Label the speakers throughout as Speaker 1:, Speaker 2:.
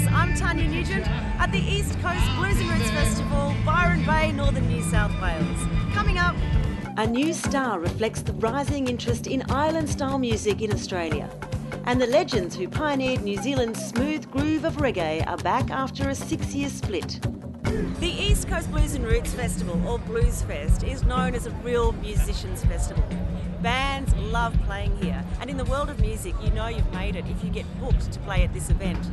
Speaker 1: I'm Tania at the East Coast Blues and Roots Festival, Byron Bay, Northern New South Wales. Coming up, a new star reflects the rising interest in island-style music in Australia. And the legends who pioneered New Zealand's smooth groove of reggae are back after a 6-year split. The East Coast Blues and Roots Festival, or Blues Fest, is known as a real musicians' festival. Bands love playing here, and in the world of music, you know you've made it if you get booked to play at this event.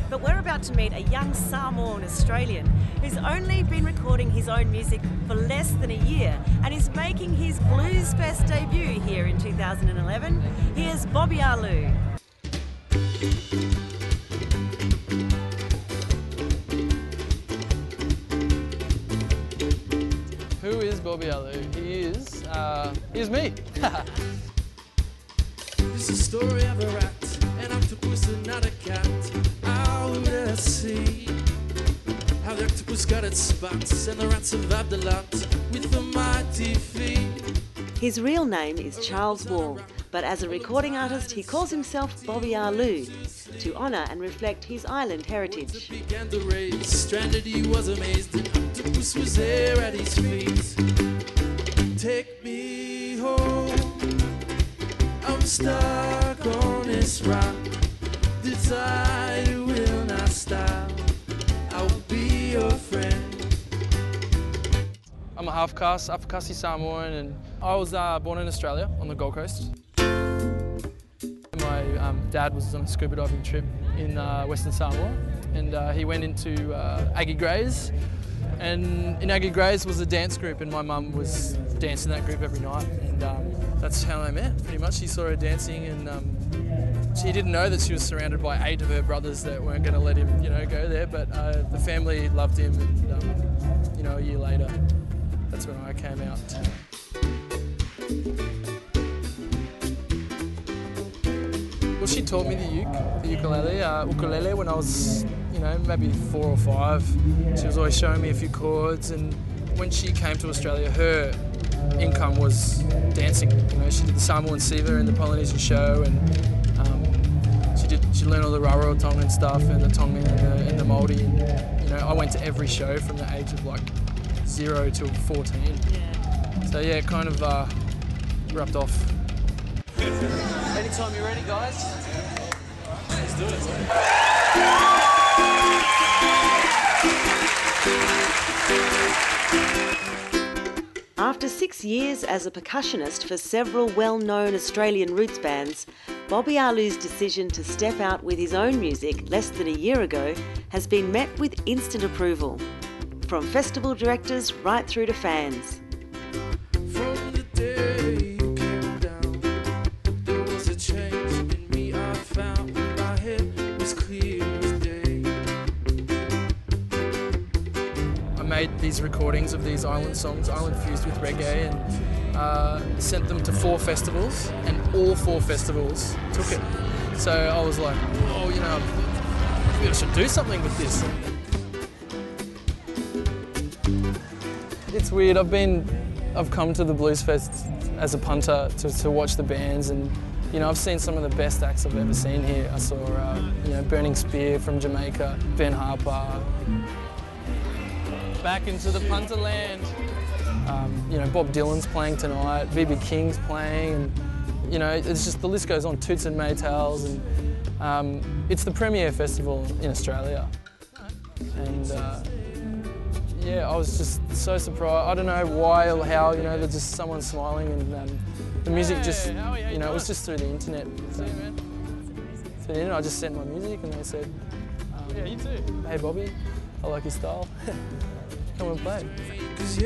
Speaker 1: But we're about to meet a young Samoan Australian who's only been recording his own music for less than a year and is making his Blues Fest debut here in 2011. Here's Bobby Arlou.
Speaker 2: Who is Bobby Arlou? He is me.
Speaker 3: It's a story of a rat, an octopus and not a cat. Out at sea, how the octopus got its spots and the rat survived a lot with a mighty feet.
Speaker 1: His real name is Charles Wall, but as a recording artist he calls himself Bobby Arlou to honour and reflect his island heritage.
Speaker 3: Began to raise, stranded he was amazed, an octopus was there at his feet. Take me home, I'm stuck on this rock. The tide will not stop, I'll be your friend.
Speaker 2: I'm a half-caste, Afakasi Samoan, and I was born in Australia on the Gold Coast. My dad was on a scuba diving trip in Western Samoa, and he went into Aggie Grays. And in Aggie Grays was a dance group, and my mum was dancing that group every night, and that's how I met, pretty much. She saw her dancing, and she didn't know that she was surrounded by 8 of her brothers that weren't going to let him, go there, but the family loved him, and, a year later, that's when I came out. Well, she taught me the ukulele when I was, maybe 4 or 5. She was always showing me a few chords, and when she came to Australia, her income was dancing. She did the Samoan Siva in the Polynesian show, and she learned all the Rarotongan stuff and the Tongan and the Māori. And, I went to every show from the age of 0 to 14. Yeah. So yeah, it kind of rubbed off.
Speaker 3: Anytime you're ready, guys. Let's do it.
Speaker 1: After 6 years as a percussionist for several well-known Australian roots bands, Bobby Arlou's decision to step out with his own music less than a year ago has been met with instant approval, from festival directors right through to fans.
Speaker 3: From the day you came down, there was a change in me I found. My head was clear as day.
Speaker 2: I made these recordings of these island songs, island fused with reggae, and sent them to 4 festivals, and all 4 festivals took it. So I was like, whoa, maybe I should do something with this. It's weird. I've come to the Blues Fest as a punter to watch the bands, and I've seen some of the best acts I've ever seen here. I saw Burning Spear from Jamaica, Ben Harper. Back into the punter land. Bob Dylan's playing tonight, B.B. King's playing, and it's just, the list goes on. Toots and Maytals, and it's the premier festival in Australia. And yeah, I was just so surprised. I don't know why or how, there's just someone smiling, and the music just, it was just through the internet. So, through the internet, I just sent my music, and they said, yeah, you too. Hey Bobby, I like your style. Come and play.
Speaker 3: 'Cause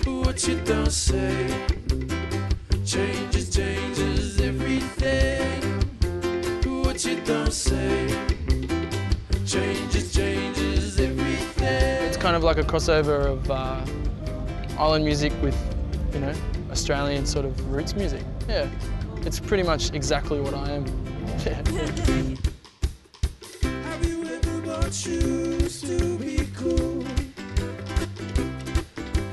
Speaker 3: what you don't say changes everything. What you don't say changes everything.
Speaker 2: It's kind of like a crossover of island music with, Australian sort of roots music. Yeah, it's pretty much exactly what I am. Yeah.
Speaker 3: Have you ever bought shoes to be cool?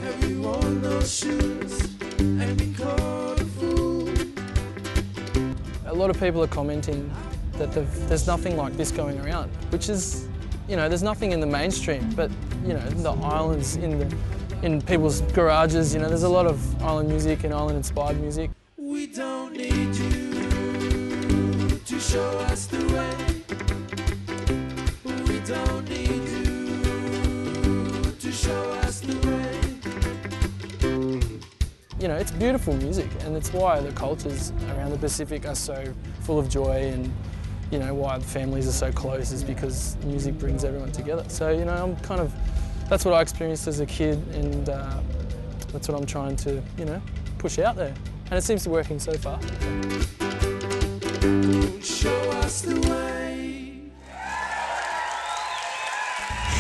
Speaker 3: Have you worn those shoes and been called a fool?
Speaker 2: A lot of people are commenting that there's nothing like this going around, which is, you know, there's nothing in the mainstream, but, you know, the islands in people's garages, you know, there's a lot of island music and island-inspired music.
Speaker 3: We don't need you to show us the way. We don't need you to show us the way.
Speaker 2: You know, it's beautiful music, and it's why the cultures around the Pacific are so full of joy, and, you know, why the families are so close is because music brings everyone together. So, you know, that's what I experienced as a kid, and that's what I'm trying to, you know, push out there. And it seems to be working so far.
Speaker 3: Show us the way.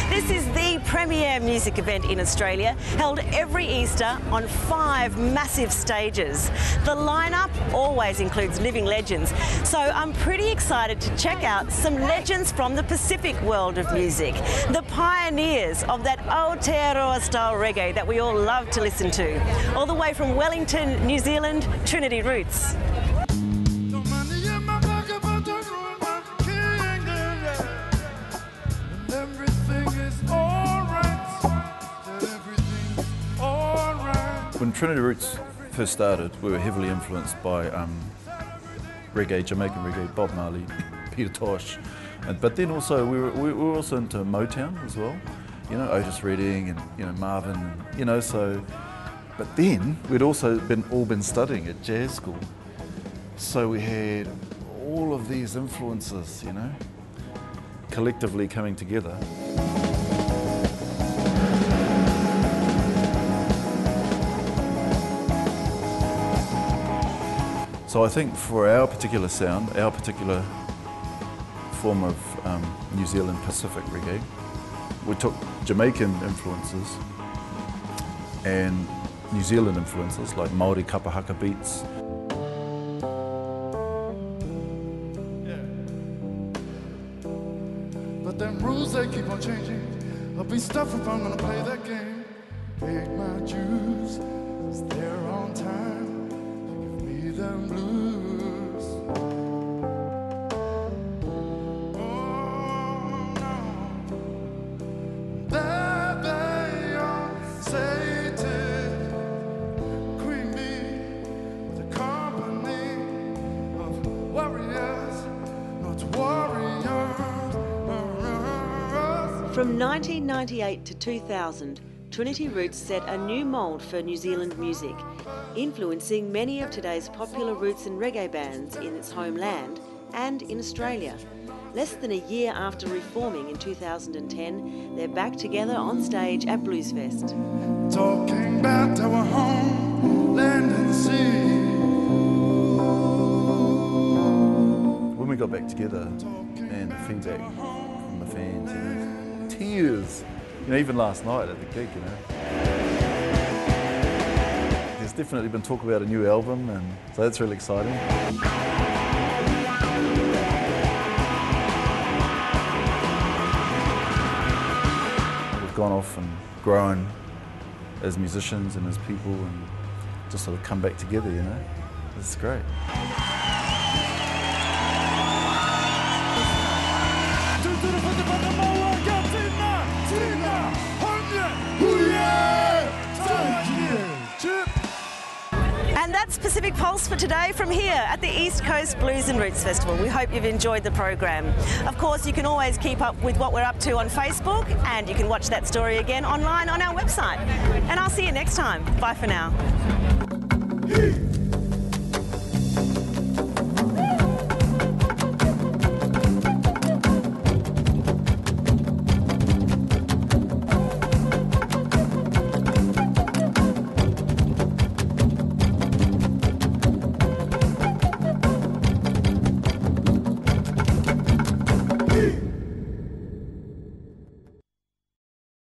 Speaker 1: This is the premier music event in Australia, held every Easter on 5 massive stages. The lineup always includes living legends, so I'm pretty excited to check out some legends from the Pacific world of music, the pioneers of that Aotearoa style reggae that we all love to listen to, all the way from Wellington, New Zealand, Trinity Routes.
Speaker 4: When Trinity Routes first started, we were heavily influenced by reggae, Jamaican reggae, Bob Marley, Peter Tosh, but then also we were also into Motown as well, you know, Otis Redding and, you know, Marvin, and, you know, so. But then we'd also all been studying at jazz school, so we had all of these influences, you know, collectively coming together. So I think for our particular sound, our particular form of New Zealand Pacific reggae, we took Jamaican influences and New Zealand influences like Māori kapahaka beats.
Speaker 5: Yeah. But them rules, they keep on changing. I'll be stuffed if I'm gonna play that game. Paid my dues, was there on time. Them blues. Oh no, there they are, sated, queen bee, the company of warriors, not warriors.
Speaker 1: From 1998 to 2000, Trinity Routes set a new mould for New Zealand music, influencing many of today's popular roots and reggae bands in its homeland and in Australia. Less than a year after reforming in 2010, they're back together on stage at Bluesfest.
Speaker 5: Talking about our home, land and sea.
Speaker 4: When we got back together, and the feedback from the fans, you know, tears. You know, even last night at the gig, you know. There's definitely been talk about a new album, and so that's really exciting. We've gone off and grown as musicians and as people, and just sort of come back together, you know. It's great.
Speaker 1: And that's Pacific Pulse for today from here at the East Coast Blues and Roots Festival. We hope you've enjoyed the program. Of course, you can always keep up with what we're up to on Facebook, and you can watch that story again online on our website. And I'll see you next time. Bye for now.